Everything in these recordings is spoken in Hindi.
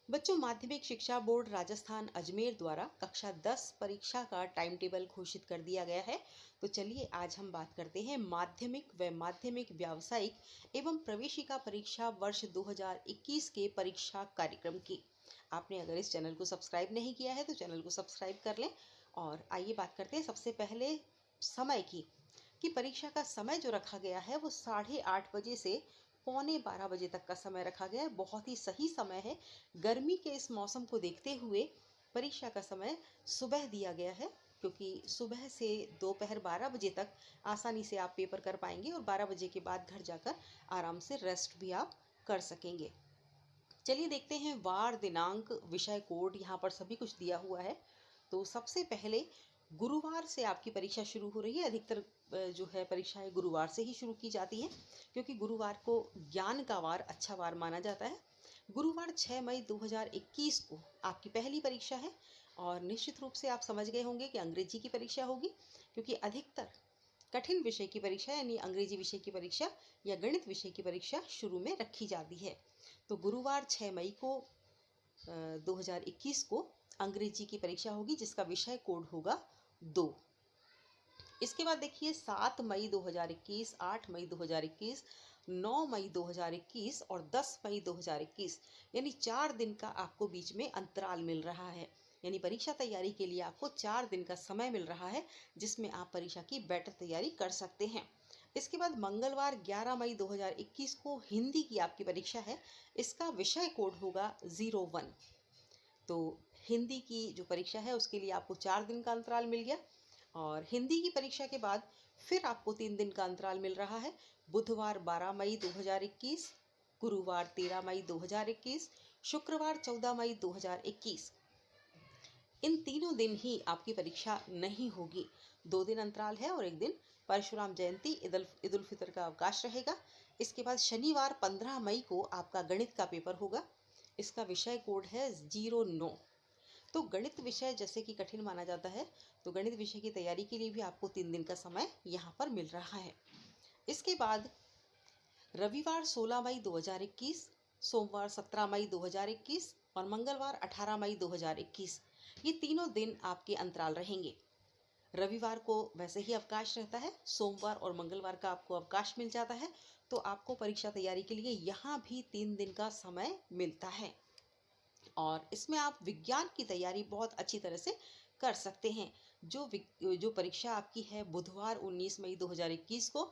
बच्चों, माध्यमिक शिक्षा बोर्ड राजस्थान अजमेर द्वारा कक्षा 10 परीक्षा का टाइम टेबल घोषित कर दिया गया है। तो चलिए आज हम बात करते हैं माध्यमिक व माध्यमिक व्यावसायिक एवं प्रवेशिका परीक्षा वर्ष 2021 के परीक्षा कार्यक्रम की। आपने अगर इस चैनल को सब्सक्राइब नहीं किया है तो चैनल को सब्सक्राइब कर लें। और आइए बात करते हैं सबसे पहले समय की, कि परीक्षा का समय जो रखा गया है वो 8:30 बजे से पौने 12 बजे तक का समय रखा गया है। बहुत ही सही समय है। गर्मी के इस मौसम को देखते हुए परीक्षा का समय सुबह दिया गया है, क्योंकि सुबह से दोपहर 12 बजे तक आसानी से आप पेपर कर पाएंगे और 12 बजे के बाद घर जाकर आराम से रेस्ट भी आप कर सकेंगे। चलिए देखते हैं वार, दिनांक, विषय कोड, यहाँ पर सभी कुछ दिया हुआ है। तो सबसे पहले गुरुवार से आपकी परीक्षा शुरू हो रही है। अधिकतर जो है परीक्षाएं गुरुवार से ही शुरू की जाती हैं, क्योंकि गुरुवार को ज्ञान का वार, अच्छा वार माना जाता है। गुरुवार 6 मई 2021 को आपकी पहली परीक्षा है। और निश्चित रूप से आप समझ गए होंगे कि अंग्रेजी की परीक्षा होगी, क्योंकि अधिकतर कठिन विषय की परीक्षा यानी अंग्रेजी विषय की परीक्षा या गणित विषय की परीक्षा शुरू में रखी जाती है। तो गुरुवार 6 मई को 2021 को अंग्रेजी की परीक्षा होगी, जिसका विषय कोड होगा 2। इसके बाद देखिए 7 मई 2021, 8 मई 2021, 9 मई 2021 और 10 मई 2021, यानी 4 दिन का आपको बीच में अंतराल मिल रहा है। यानी परीक्षा तैयारी के लिए आपको 4 दिन का समय मिल रहा है, जिसमें आप परीक्षा की बेटर तैयारी कर सकते हैं। इसके बाद मंगलवार 11 मई 2021 को हिंदी की आपकी परीक्षा है। इसका विषय कोड होगा 01। तो हिंदी की जो परीक्षा है उसके लिए आपको 4 दिन का अंतराल मिल गया। और हिंदी की परीक्षा के बाद फिर आपको 3 दिन का अंतराल मिल रहा है। बुधवार 12 मई 2021, गुरुवार 13 मई 2021, शुक्रवार 14 मई 2021। इन तीनों दिन ही आपकी परीक्षा नहीं होगी। 2 दिन अंतराल है और एक दिन परशुराम जयंती, ईद उल फितर का अवकाश रहेगा। इसके बाद शनिवार 15 मई को आपका गणित का पेपर होगा। इसका विषय कोड है 09। तो गणित विषय जैसे कि कठिन माना जाता है, तो गणित विषय की तैयारी के लिए भी आपको 3 दिन का समय यहाँ पर मिल रहा है। इसके बाद रविवार 16 मई 2021, सोमवार 17 मई 2021 और मंगलवार 18 मई 2021, ये तीनों दिन आपके अंतराल रहेंगे। रविवार को वैसे ही अवकाश रहता है, सोमवार और मंगलवार का आपको अवकाश मिल जाता है। तो आपको परीक्षा तैयारी के लिए यहाँ भी 3 दिन का समय मिलता है। और इसमें आप विज्ञान की तैयारी बहुत अच्छी तरह से कर सकते हैं। जो परीक्षा आपकी है बुधवार 19 मई 2021 को,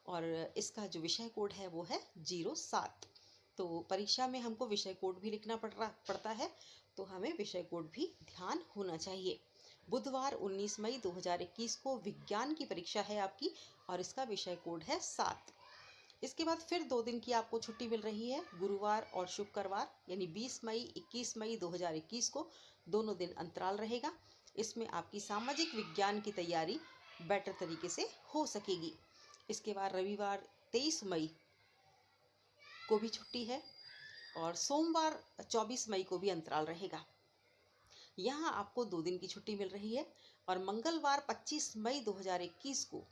और इसका जो विषय कोड है वो है 07। तो परीक्षा में हमको विषय कोड भी लिखना पड़ता है, तो हमें विषय कोड भी ध्यान होना चाहिए। बुधवार 19 मई 2021 को विज्ञान की परीक्षा है आपकी, और इसका विषय कोड है 7। इसके बाद फिर 2 दिन की आपको छुट्टी मिल रही है, गुरुवार और शुक्रवार, यानी 20 मई 21 मई 2021 को दोनों दिन अंतराल रहेगा। इसमें आपकी सामाजिक विज्ञान की तैयारी बेटर तरीके से हो सकेगी। इसके बाद रविवार 23 मई को भी छुट्टी है और सोमवार 24 मई को भी अंतराल रहेगा। यहाँ आपको 2 दिन की छुट्टी मिल रही है। और मंगलवार 25 मई 2021 को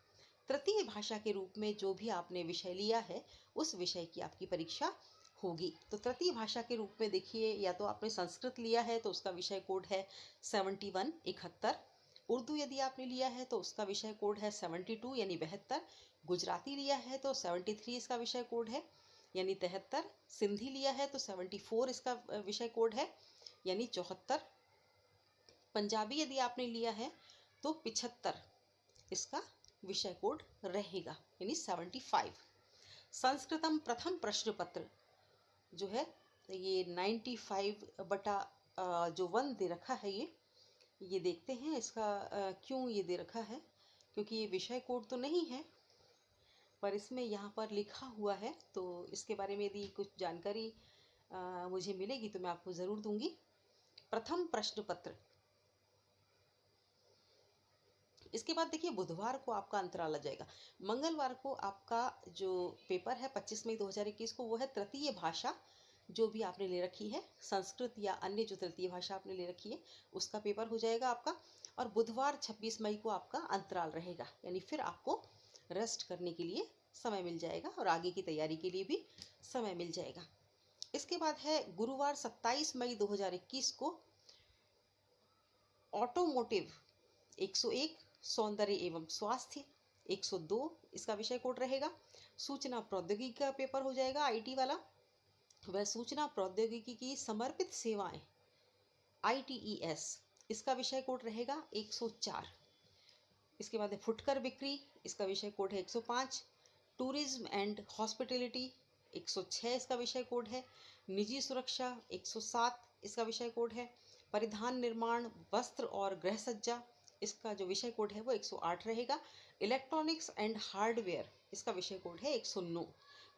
तृतीय भाषा के रूप में जो भी आपने विषय लिया है उस विषय की आपकी परीक्षा होगी। तो तृतीय भाषा के रूप में देखिए, या तो आपने संस्कृत लिया है तो उसका विषय कोड है 71, 71। उर्दू यदि आपने लिया है तो उसका विषय कोड है 72 यानी 72। गुजराती लिया है तो 73 इसका विषय कोड है यानी 73। सिंधी लिया है तो 74 इसका विषय कोड है यानी 74। पंजाबी यदि आपने लिया है तो 75 इसका विषय कोड रहेगा यानी 75। संस्कृतम प्रथम प्रश्न पत्र जो है ये 95/, जो 1 दे रखा है, ये देखते हैं इसका क्यों ये दे रखा है, क्योंकि ये विषय कोड तो नहीं है पर इसमें यहाँ पर लिखा हुआ है। तो इसके बारे में यदि कुछ जानकारी मुझे मिलेगी तो मैं आपको ज़रूर दूंगी। प्रथम प्रश्न पत्र। इसके बाद देखिए बुधवार को आपका अंतराल आ जाएगा। मंगलवार को आपका जो पेपर है 25 मई 2021 को, वो है तृतीय भाषा जो भी आपने ले रखी है, संस्कृत या अन्य जो तृतीय भाषा आपने ले रखी है उसका पेपर हो जाएगा आपका। और बुधवार 26 मई को आपका अंतराल रहेगा, यानी फिर आपको रेस्ट करने के लिए समय मिल जाएगा और आगे की तैयारी के लिए भी समय मिल जाएगा। इसके बाद है गुरुवार 27 मई 2021 को ऑटोमोटिव 101, सौंदर्य एवं स्वास्थ्य 102 इसका विषय कोड रहेगा। सूचना प्रौद्योगिकी का पेपर हो जाएगा आईटी वाला, वह सूचना प्रौद्योगिकी की समर्पित सेवाएं ITES इसका विषय कोड रहेगा 104। इसके बाद है फुटकर बिक्री, इसका विषय कोड है 105। टूरिज्म एंड हॉस्पिटैलिटी 106 इसका विषय कोड है। निजी सुरक्षा 107 इसका विषय कोड है। परिधान निर्माण वस्त्र और गृह सज्जा इसका जो विषय कोड है वो 108 रहेगा। इलेक्ट्रॉनिक्स एंड हार्डवेयर इसका विषय कोड है 109।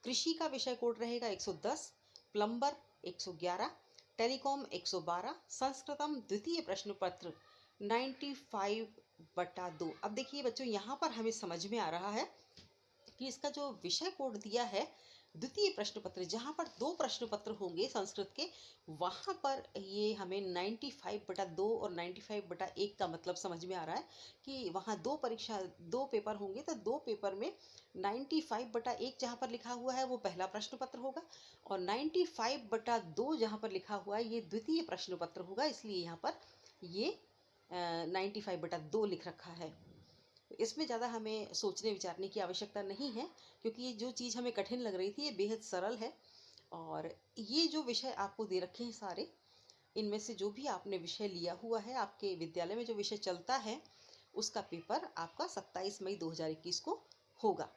कृषि का विषय कोड रहेगा 110। प्लम्बर 111। टेलीकॉम 112। संस्कृतम द्वितीय प्रश्न पत्र 95/2। अब देखिए बच्चों, यहाँ पर हमें समझ में आ रहा है कि इसका जो विषय कोड दिया है द्वितीय प्रश्न पत्र, जहाँ पर 2 प्रश्न पत्र होंगे संस्कृत के, वहाँ पर ये हमें 95/2 और 95/1 का मतलब समझ में आ रहा है कि वहाँ 2 पेपर होंगे, तो 2 पेपर में 95/1 जहाँ पर लिखा हुआ है वो पहला प्रश्न पत्र होगा और 95/2 जहाँ पर लिखा हुआ है ये द्वितीय प्रश्न पत्र होगा। इसलिए यहाँ पर ये 95/2 लिख रखा है। इसमें ज़्यादा हमें सोचने विचारने की आवश्यकता नहीं है, क्योंकि ये जो चीज़ हमें कठिन लग रही थी ये बेहद सरल है। और ये जो विषय आपको दे रखे हैं सारे, इनमें से जो भी आपने विषय लिया हुआ है, आपके विद्यालय में जो विषय चलता है उसका पेपर आपका 27 मई 2021 को होगा।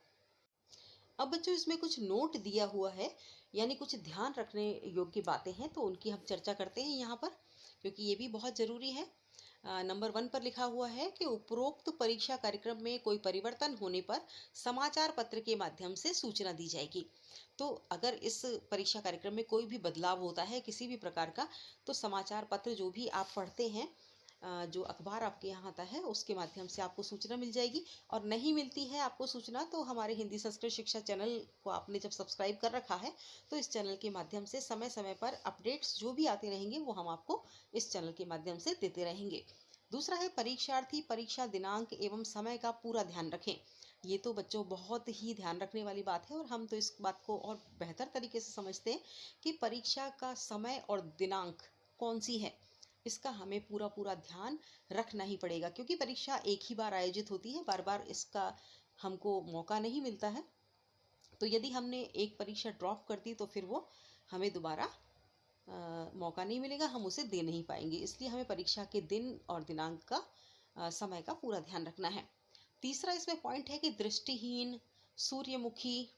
अब बच्चों, इसमें कुछ नोट दिया हुआ है, यानी कुछ ध्यान रखने योग्य बातें हैं, तो उनकी हम चर्चा करते हैं यहाँ पर, क्योंकि ये भी बहुत ज़रूरी है। नंबर 1 पर लिखा हुआ है कि उपरोक्त परीक्षा कार्यक्रम में कोई परिवर्तन होने पर समाचार पत्र के माध्यम से सूचना दी जाएगी। तो अगर इस परीक्षा कार्यक्रम में कोई भी बदलाव होता है किसी भी प्रकार का, तो समाचार पत्र जो भी आप पढ़ते हैं, जो अखबार आपके यहाँ आता है उसके माध्यम से आपको सूचना मिल जाएगी। और नहीं मिलती है आपको सूचना, तो हमारे हिंदी संस्कृत शिक्षा चैनल को आपने जब सब्सक्राइब कर रखा है तो इस चैनल के माध्यम से समय समय पर अपडेट्स जो भी आते रहेंगे वो हम आपको इस चैनल के माध्यम से देते रहेंगे। दूसरा है परीक्षार्थी परीक्षा दिनांक एवं समय का पूरा ध्यान रखें। ये तो बच्चों बहुत ही ध्यान रखने वाली बात है, और हम तो इस बात को और बेहतर तरीके से समझते हैं कि परीक्षा का समय और दिनांक कौन सी है, इसका हमें पूरा ध्यान रखना ही पड़ेगा, क्योंकि परीक्षा एक ही बार आयोजित होती है, बार बार इसका हमको मौका नहीं मिलता है। तो यदि हमने एक परीक्षा ड्रॉप कर दी तो फिर वो हमें दोबारा मौका नहीं मिलेगा, हम उसे दे नहीं पाएंगे। इसलिए हमें परीक्षा के दिन और दिनांक का समय का पूरा ध्यान रखना है। तीसरा इसमें पॉइंट है कि दृष्टिहीन, सूर्यमुखी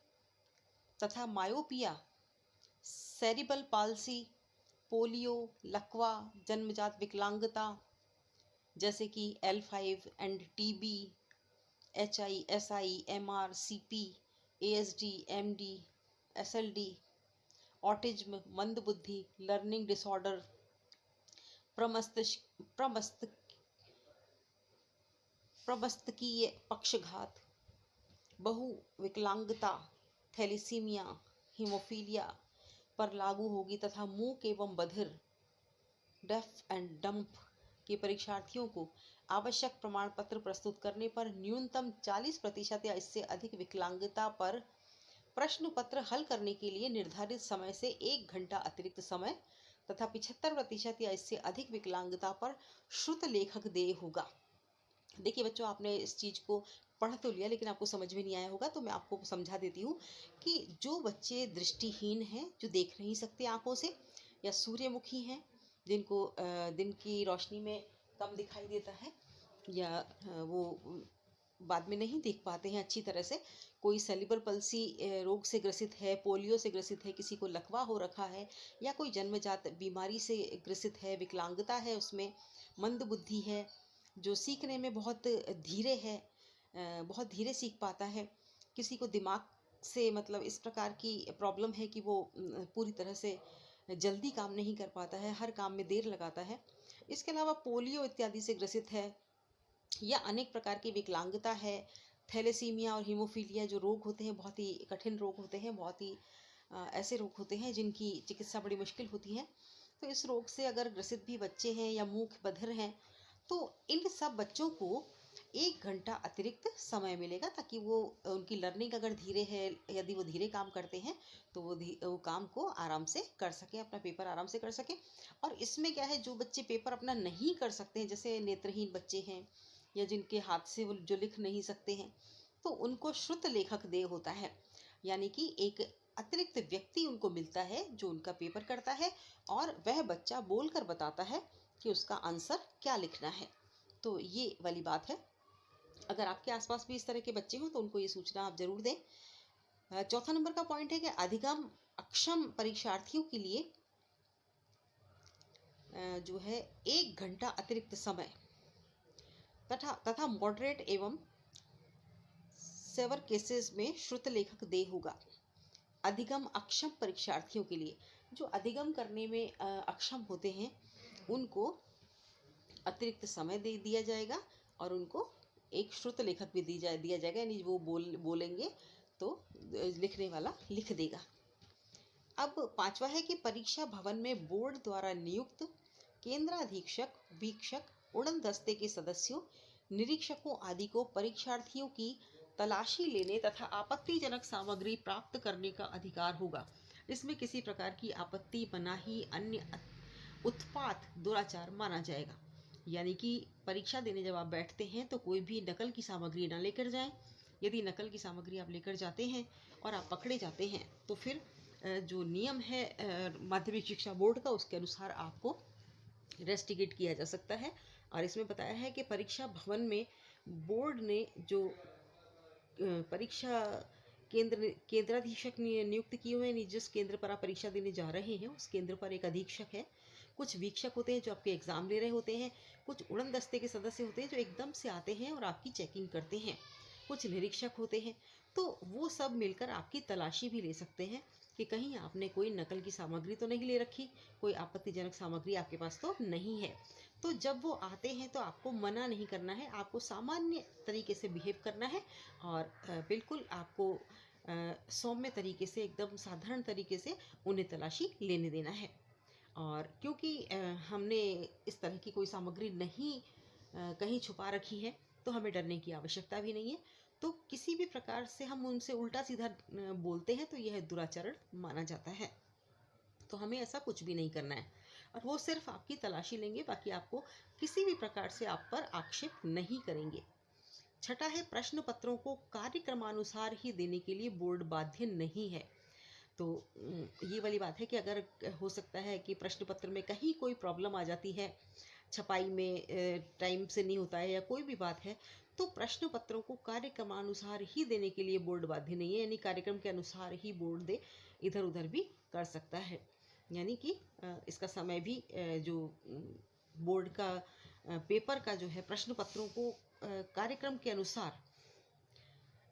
तथा मायोपिया, सेरिबल पाल्सी, पोलियो, लकवा, जन्मजात विकलांगता जैसे कि L5 and TB, HI, SI, MR, CP, ASD, MD, SLD, autism, मंदबुद्धि, लर्निंग डिसऑर्डर, प्रमस्तिष्कीय पक्षघात, बहु विकलांगता, थैलीसीमिया, हीमोफीलिया पर लागू होगी तथा मूक एवं बधिर, डेफ एंड डम्प के परीक्षार्थियों को आवश्यक प्रमाण पत्र प्रस्तुत करने पर न्यूनतम 40% या इससे अधिक विकलांगता पर प्रश्न पत्र हल करने के लिए निर्धारित समय से 1 घंटा अतिरिक्त समय तथा 75% या इससे अधिक विकलांगता पर श्रुत लेखक देय होगा। देखिए बच्चों, आपने इस चीज़ को पढ़ तो लिया, लेकिन आपको समझ में नहीं आया होगा, तो मैं आपको समझा देती हूँ कि जो बच्चे दृष्टिहीन हैं, जो देख नहीं सकते आंखों से, या सूर्यमुखी हैं, जिनको दिन की रोशनी में कम दिखाई देता है, या वो बाद में नहीं देख पाते हैं अच्छी तरह से, कोई सेरिब्रल पल्सी रोग से ग्रसित है, पोलियो से ग्रसित है, किसी को लकवा हो रखा है, या कोई जन्मजात बीमारी से ग्रसित है, विकलांगता है, उसमें मंदबुद्धि है, जो सीखने में बहुत धीरे है, बहुत धीरे सीख पाता है, किसी को दिमाग से मतलब इस प्रकार की प्रॉब्लम है कि वो पूरी तरह से जल्दी काम नहीं कर पाता है, हर काम में देर लगाता है। इसके अलावा पोलियो इत्यादि से ग्रसित है, या अनेक प्रकार की विकलांगता है, थैलेसीमिया और हीमोफीलिया जो रोग होते हैं बहुत ही कठिन रोग होते हैं, बहुत ही ऐसे रोग होते हैं जिनकी चिकित्सा बड़ी मुश्किल होती है। तो इस रोग से अगर ग्रसित भी बच्चे हैं या मूक बधिर हैं, तो इन सब बच्चों को 1 घंटा अतिरिक्त समय मिलेगा, ताकि वो उनकी लर्निंग अगर धीरे है, यदि वो धीरे काम करते हैं तो वो काम को आराम से कर सकें, अपना पेपर आराम से कर सकें। और इसमें क्या है, जो बच्चे पेपर अपना नहीं कर सकते हैं, जैसे नेत्रहीन बच्चे हैं या जिनके हाथ से वो जो लिख नहीं सकते हैं, तो उनको श्रुत लेखक देय होता है। यानी कि एक अतिरिक्त व्यक्ति उनको मिलता है जो उनका पेपर करता है, और वह बच्चा बोलकर बताता है कि उसका आंसर क्या लिखना है। तो ये वाली बात है। अगर आपके आसपास भी इस तरह के बच्चे हों तो उनको ये सूचना आप जरूर दें। चौथा नंबर का पॉइंट है कि अधिगम अक्षम परीक्षार्थियों के लिए जो है 1 घंटा अतिरिक्त समय तथा मॉडरेट एवं सेवर केसेस में श्रुत लेखक देय होगा। अधिगम अक्षम परीक्षार्थियों के लिए, जो अधिगम करने में अक्षम होते हैं, उनको अतिरिक्त समय दे दिया जाएगा और उनको एक श्रुत लेखक भी दिया जाएगा, यानी वो बोलेंगे तो लिखने वाला लिख देगा। अब पांचवा है कि परीक्षा भवन में बोर्ड द्वारा नियुक्त केंद्राधीक्षक, वीक्षक, उड़न दस्ते के सदस्यों, निरीक्षकों आदि को परीक्षार्थियों की तलाशी लेने तथा आपत्तिजनक सामग्री प्राप्त करने का अधिकार होगा। इसमें किसी प्रकार की आपत्ति, मनाही, अन्य उत्पात, दुराचार माना जाएगा। यानी कि परीक्षा देने जब आप बैठते हैं तो कोई भी नकल की सामग्री ना लेकर जाएं। यदि नकल की सामग्री आप लेकर जाते हैं और आप पकड़े जाते हैं तो फिर जो नियम है माध्यमिक शिक्षा बोर्ड का, उसके अनुसार आपको रेस्टिकेट किया जा सकता है। और इसमें बताया है कि परीक्षा भवन में बोर्ड ने जो परीक्षा केंद्राधीक्षक नियुक्त किए हुए हैं, जिस केंद्र पर आप परीक्षा देने जा रहे हैं उस केंद्र पर एक अधीक्षक है, कुछ वीक्षक होते हैं जो आपके एग्जाम ले रहे होते हैं, कुछ उड़न दस्ते के सदस्य होते हैं जो एकदम से आते हैं और आपकी चेकिंग करते हैं, कुछ निरीक्षक होते हैं। तो वो सब मिलकर आपकी तलाशी भी ले सकते हैं कि कहीं आपने कोई नकल की सामग्री तो नहीं ले रखी, कोई आपत्तिजनक सामग्री आपके पास तो नहीं है। तो जब वो आते हैं तो आपको मना नहीं करना है, आपको सामान्य तरीके से बिहेव करना है और बिल्कुल आपको सौम्य तरीके से, एकदम साधारण तरीके से उन्हें तलाशी लेने देना है। और क्योंकि हमने इस तरह की कोई सामग्री नहीं कहीं छुपा रखी है तो हमें डरने की आवश्यकता भी नहीं है। तो किसी भी प्रकार से हम उनसे उल्टा सीधा बोलते हैं तो यह दुराचरण माना जाता है। तो हमें ऐसा कुछ भी नहीं करना है और वो सिर्फ आपकी तलाशी लेंगे, बाकी आपको किसी भी प्रकार से आप पर आक्षेप नहीं करेंगे। छठा है, प्रश्न पत्रों को कार्यक्रमानुसार ही देने के लिए बोर्ड बाध्य नहीं है। तो ये वाली बात है कि अगर हो सकता है कि प्रश्न पत्र में कहीं कोई प्रॉब्लम आ जाती है, छपाई में टाइम से नहीं होता है या कोई भी बात है, तो प्रश्न पत्रों को कार्यक्रमानुसार ही देने के लिए बोर्ड बाध्य नहीं है। यानी कार्यक्रम के अनुसार ही बोर्ड दे, इधर उधर भी कर सकता है। यानी कि इसका समय भी जो बोर्ड का पेपर का जो है, प्रश्न पत्रों को कार्यक्रम के अनुसार,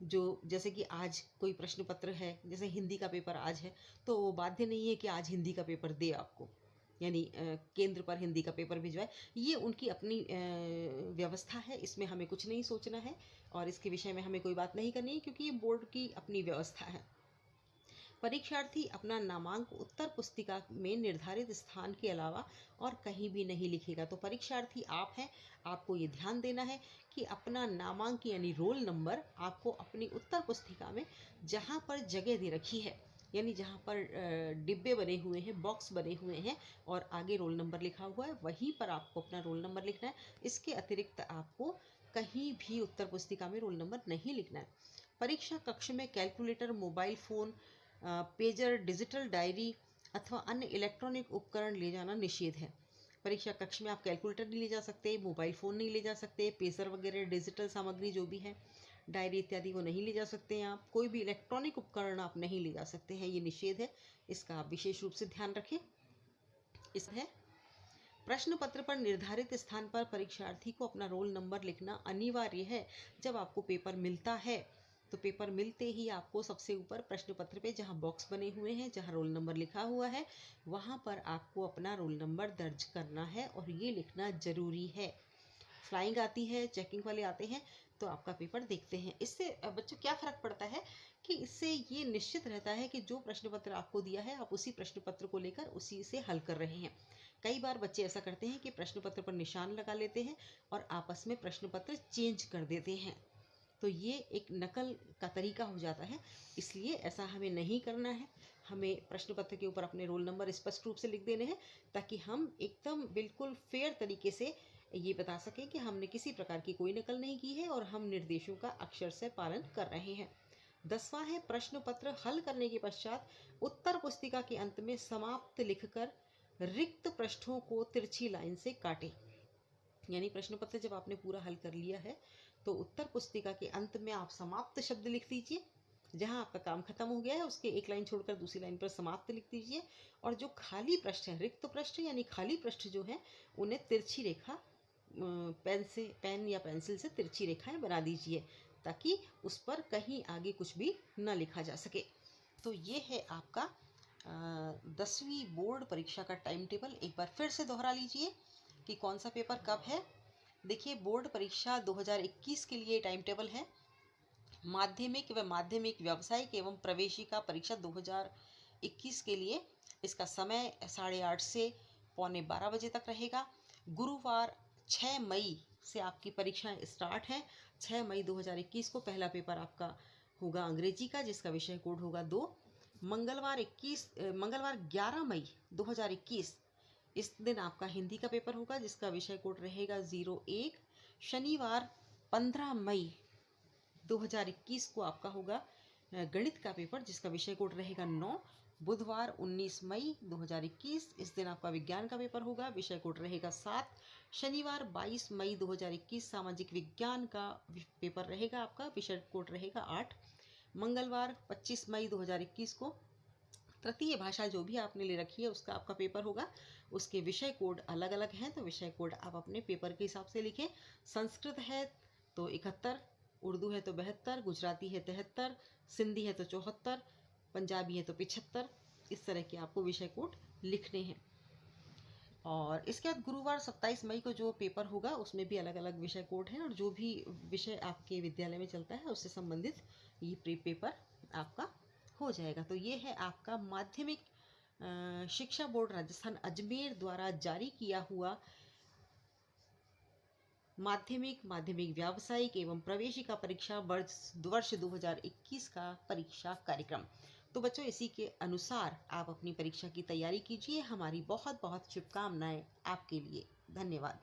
जो जैसे कि आज कोई प्रश्न पत्र है, जैसे हिंदी का पेपर आज है, तो वो बाध्य नहीं है कि आज हिंदी का पेपर दे आपको, यानी केंद्र पर हिंदी का पेपर भिजवाए। ये उनकी अपनी व्यवस्था है, इसमें हमें कुछ नहीं सोचना है और इसके विषय में हमें कोई बात नहीं करनी है, क्योंकि ये बोर्ड की अपनी व्यवस्था है। परीक्षार्थी अपना नामांक उत्तर पुस्तिका में निर्धारित स्थान के अलावा और कहीं भी नहीं लिखेगा। तो परीक्षार्थी आप हैं, आपको ये ध्यान देना है कि अपना नामांक यानी रोल नंबर आपको अपनी उत्तर पुस्तिका में जहाँ पर जगह दे रखी है, यानी जहाँ पर डिब्बे बने हुए हैं, बॉक्स बने हुए हैं और आगे रोल नंबर लिखा हुआ है, वहीं पर आपको अपना रोल नंबर लिखना है। इसके अतिरिक्त आपको कहीं भी उत्तर पुस्तिका में रोल नंबर नहीं लिखना है। परीक्षा कक्ष में calculator, mobile phone, pager, digital diary अथवा अन्य इलेक्ट्रॉनिक उपकरण ले जाना निषेध है। परीक्षा कक्ष में आप कैलकुलेटर नहीं ले जा सकते, मोबाइल फ़ोन नहीं ले जा सकते, पेजर वगैरह डिजिटल सामग्री जो भी है, डायरी इत्यादि को नहीं ले जा सकते हैं आप। कोई भी इलेक्ट्रॉनिक उपकरण आप नहीं ले जा सकते हैं, ये निषेध है, इसका आप विशेष रूप से ध्यान रखें। इस है प्रश्न पत्र पर निर्धारित स्थान पर परीक्षार्थी को अपना रोल नंबर लिखना अनिवार्य है। जब आपको पेपर मिलता है तो पेपर मिलते ही आपको सबसे ऊपर प्रश्न पत्र पे जहाँ बॉक्स बने हुए हैं, जहाँ रोल नंबर लिखा हुआ है, वहाँ पर आपको अपना रोल नंबर दर्ज करना है और ये लिखना जरूरी है। फ्लाइंग आती है, चेकिंग वाले आते हैं तो आपका पेपर देखते हैं। इससे बच्चों क्या फ़र्क पड़ता है कि इससे ये निश्चित रहता है कि जो प्रश्न पत्र आपको दिया है आप उसी प्रश्न पत्र को लेकर उसी से हल कर रहे हैं। कई बार बच्चे ऐसा करते हैं कि प्रश्न पत्र पर निशान लगा लेते हैं और आपस में प्रश्न पत्र चेंज कर देते हैं, तो ये एक नकल का तरीका हो जाता है। इसलिए ऐसा हमें नहीं करना है। हमें प्रश्न पत्र के ऊपर अपने रोल नंबर स्पष्ट रूप से लिख देने हैं, ताकि हम एकदम बिल्कुल फेयर तरीके से ये बता सकें कि हमने किसी प्रकार की कोई नकल नहीं की है और हम निर्देशों का अक्षर से पालन कर रहे हैं। 10वां है, प्रश्न पत्र हल करने के पश्चात उत्तर पुस्तिका के अंत में समाप्त लिखकर रिक्त पृष्ठों को तिरछी लाइन से काटें। यानी प्रश्न पत्र जब आपने पूरा हल कर लिया है तो उत्तर पुस्तिका के अंत में आप समाप्त शब्द लिख दीजिए। जहां आपका काम खत्म हो गया है उसके एक लाइन छोड़कर दूसरी लाइन पर समाप्त लिख दीजिए, और जो खाली पृष्ठ है, रिक्त पृष्ठ यानी खाली पृष्ठ जो है, उन्हें तिरछी रेखा पेन या पेंसिल से तिरछी रेखाएं बना दीजिए, ताकि उस पर कहीं आगे कुछ भी न लिखा जा सके। तो ये है आपका 10वीं बोर्ड परीक्षा का टाइम टेबल। एक बार फिर से दोहरा लीजिए कि कौन सा पेपर कब है। देखिए, बोर्ड परीक्षा 2021 के लिए टाइम टेबल है। माध्यमिक व माध्यमिक व्यावसायिक एवं प्रवेशिका परीक्षा 2021 के लिए इसका समय 8:30 से 11:45 बजे तक रहेगा। गुरुवार 6 मई से आपकी परीक्षाएं स्टार्ट हैं। 6 मई 2021 को पहला पेपर आपका होगा अंग्रेजी का, जिसका विषय कोड होगा 2। मंगलवार 11 मई 2021 इस दिन आपका हिंदी का पेपर होगा, जिसका विषय कोड रहेगा 01। शनिवार 15 मई 2021 को आपका होगा गणित का पेपर, जिसका विषय कोड रहेगा 9। बुधवार 19 मई 2021 इस दिन आपका विज्ञान का पेपर होगा, विषय कोड रहेगा 7। शनिवार 22 मई 2021 सामाजिक विज्ञान का पेपर रहेगा आपका, विषय कोड रहेगा 8। मंगलवार 25 मई 2021 को तृतीय भाषा जो भी आपने ले रखी है उसका आपका पेपर होगा। उसके विषय कोड अलग अलग हैं, तो विषय कोड आप अपने पेपर के हिसाब से लिखें। संस्कृत है तो 71, उर्दू है तो 72, गुजराती है 73, सिंधी है तो 74, पंजाबी है तो 75। इस तरह के आपको विषय कोड लिखने हैं। और इसके बाद गुरुवार 27 मई को जो पेपर होगा उसमें भी अलग अलग विषय कोड हैं, और जो भी विषय आपके विद्यालय में चलता है उससे संबंधित ये प्री पेपर आपका हो जाएगा। तो ये है आपका माध्यमिक शिक्षा बोर्ड राजस्थान अजमेर द्वारा जारी किया हुआ माध्यमिक व्यावसायिक एवं प्रवेशिका परीक्षा वर्ष 2021 का परीक्षा कार्यक्रम। तो बच्चों, इसी के अनुसार आप अपनी परीक्षा की तैयारी कीजिए। हमारी बहुत बहुत शुभकामनाएं आपके लिए। धन्यवाद।